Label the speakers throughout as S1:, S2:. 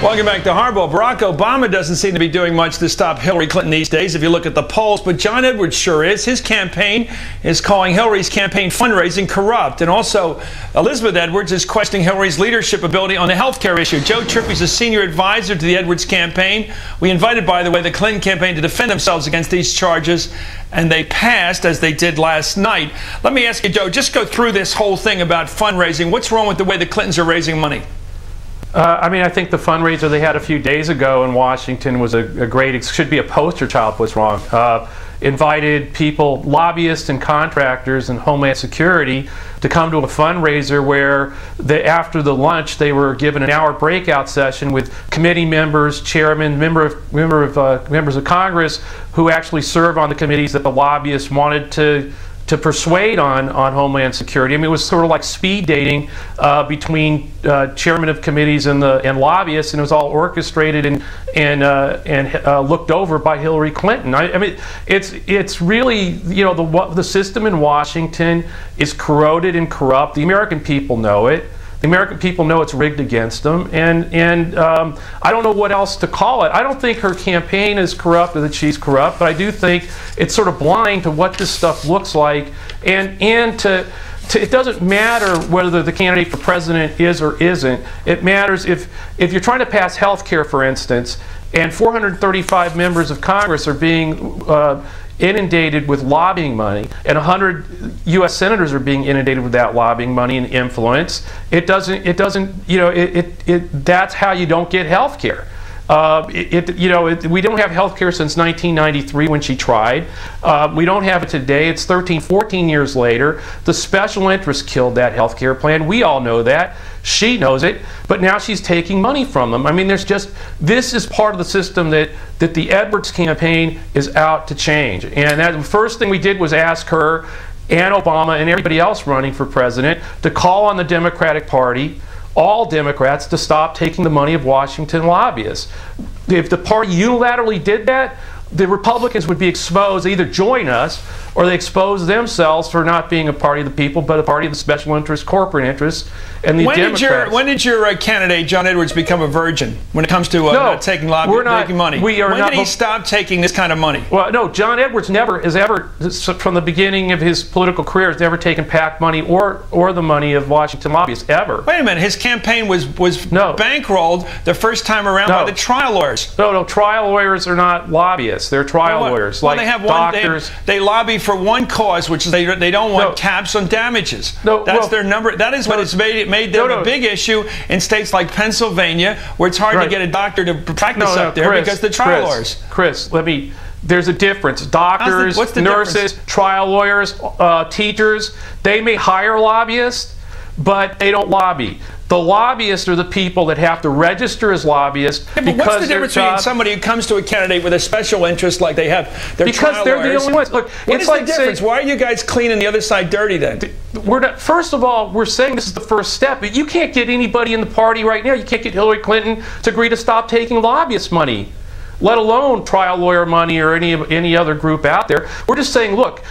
S1: Welcome back to Hardball. Barack Obama doesn't seem to be doing much to stop Hillary Clinton these days if you look at the polls, but John Edwards sure is. His campaign is calling Hillary's campaign fundraising corrupt. And also, Elizabeth Edwards is questioning Hillary's leadership ability on the health care issue. Joe Trippi is a senior advisor to the Edwards campaign. We invited, by the way, the Clinton campaign to defend themselves against these charges, and they passed, as they did last night. Let me ask you, Joe, just go through this whole thing about fundraising. What's wrong with the way the Clintons are raising money?
S2: I think the fundraiser they had a few days ago in Washington was a great, it should be a poster child for what's wrong. Invited people, lobbyists and contractors and Homeland Security to come to a fundraiser where after the lunch they were given an hour breakout session with committee members, chairmen, members of Congress who actually serve on the committees that the lobbyists wanted to persuade on Homeland Security. I mean, it was sort of like speed dating between chairmen of committees and lobbyists, and it was all orchestrated and looked over by Hillary Clinton. I mean, it's really, you know, the system in Washington is corroded and corrupt. The American people know it. The American people know it's rigged against them, and I don't know what else to call it. I don't think her campaign is corrupt or that she's corrupt, but I do think it's sort of blind to what this stuff looks like, and it doesn't matter whether the candidate for president is or isn't. It matters if you're trying to pass health care, for instance, and 435 members of Congress are being inundated with lobbying money, and 100 U.S. senators are being inundated with that lobbying money and influence. It doesn't, you know, that's how you don't get health care. We don't have health care since 1993 when she tried. We don't have it today. It's 13, 14 years later. The special interests killed that health care plan. We all know that. She knows it, but now she's taking money from them. I mean, this is part of the system that the Edwards campaign is out to change. And the first thing we did was ask her and Obama and everybody else running for president to call on the Democratic Party, all Democrats, to stop taking the money of Washington lobbyists. If the party unilaterally did that, the Republicans would be exposed. They either join us or they expose themselves for not being a party of the people, but a party of the special interests, corporate interests, and the Democrats.
S1: When did your candidate, John Edwards, become a virgin when it comes to not taking taking money? When did he stop taking this kind of money?
S2: Well, no, John Edwards never has ever, from the beginning of his political career, has never taken PAC money or the money of Washington lobbyists, ever.
S1: Wait a minute, his campaign was bankrolled the first time around by the trial lawyers.
S2: No, trial lawyers are not lobbyists. They're trial lawyers, like
S1: they have
S2: doctors.
S1: They lobby for one cause, which is they don't want caps on damages. That's their number. That is what has made them a big issue in states like Pennsylvania, where it's hard to get a doctor to practice up there because the trial lawyers.
S2: Chris, there's a difference. Doctors, nurses, trial lawyers, teachers, they may hire lobbyists, but they don't lobby. The lobbyists are the people that have to register as lobbyists.
S1: Yeah, but what's the difference between somebody who comes to a candidate with a special interest like they have?
S2: Because they're the only ones. Look,
S1: what is the difference? Why are you guys cleaning the other side dirty then?
S2: First of all, we're saying this is the first step. You can't get anybody in the party right now. You can't get Hillary Clinton to agree to stop taking lobbyist money, let alone trial lawyer money or any other group out there. We're just saying, look,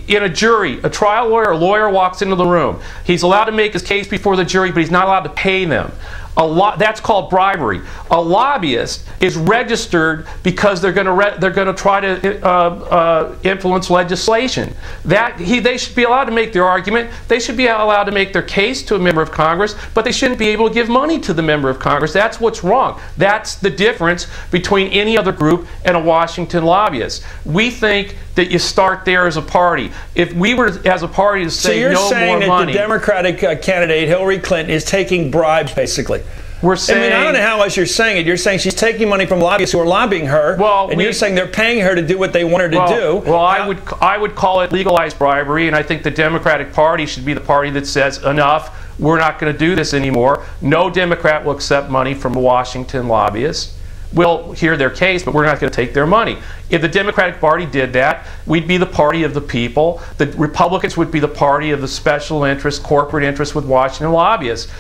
S2: in a jury, a trial lawyer, a lawyer walks into the room. He's allowed to make his case before the jury, but he's not allowed to pay them. That's called bribery. A lobbyist is registered because they're going to try to influence legislation. They should be allowed to make their argument. They should be allowed to make their case to a member of Congress, but they shouldn't be able to give money to the member of Congress. That's what's wrong. That's the difference between any other group and a Washington lobbyist. We think that you start there as a party. If we were as a party to say no more money.
S1: So you're saying that the Democratic candidate, Hillary Clinton, is taking bribes, basically?
S2: We're saying,
S1: I mean, I don't know how else you're saying it. You're saying she's taking money from lobbyists who are lobbying her, and you're saying they're paying her to do what they want her to do.
S2: Well, I would call it legalized bribery, and I think the Democratic Party should be the party that says, enough, we're not going to do this anymore. No Democrat will accept money from a Washington lobbyist. We'll hear their case, but we're not going to take their money. If the Democratic Party did that, we'd be the party of the people. The Republicans would be the party of the special interest, corporate interest with Washington lobbyists.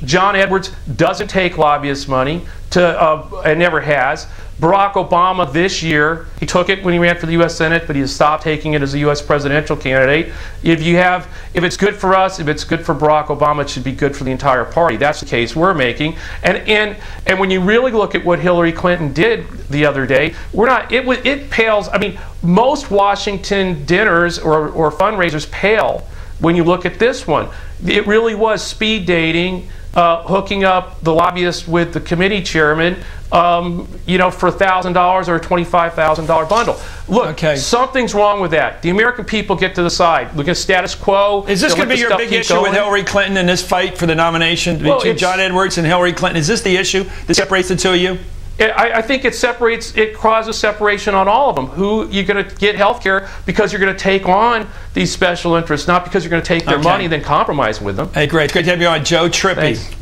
S2: John Edwards doesn't take lobbyist money, and never has. Barack Obama this year, he took it when he ran for the U.S. Senate, but he has stopped taking it as a U.S. presidential candidate. If it's good for us, if it's good for Barack Obama, it should be good for the entire party. That's the case we're making. And when you really look at what Hillary Clinton did the other day, it pales. I mean, most Washington dinners or fundraisers pale when you look at this one. It really was speed dating, hooking up the lobbyist with the committee chairman, for $1,000 or a $25,000 bundle. Look, something's wrong with that. The American people get to decide. Look at status quo.
S1: Is this going to be your big issue with Hillary Clinton in this fight for the nomination between John Edwards and Hillary Clinton? Is this the issue that separates the two of you?
S2: I think it causes separation on all of them. Who you're going to get health care because you're going to take on these special interests, not because you're going to take their money and then compromise with them.
S1: Hey, great. It's great to have you on, Joe Trippi.
S2: Thanks.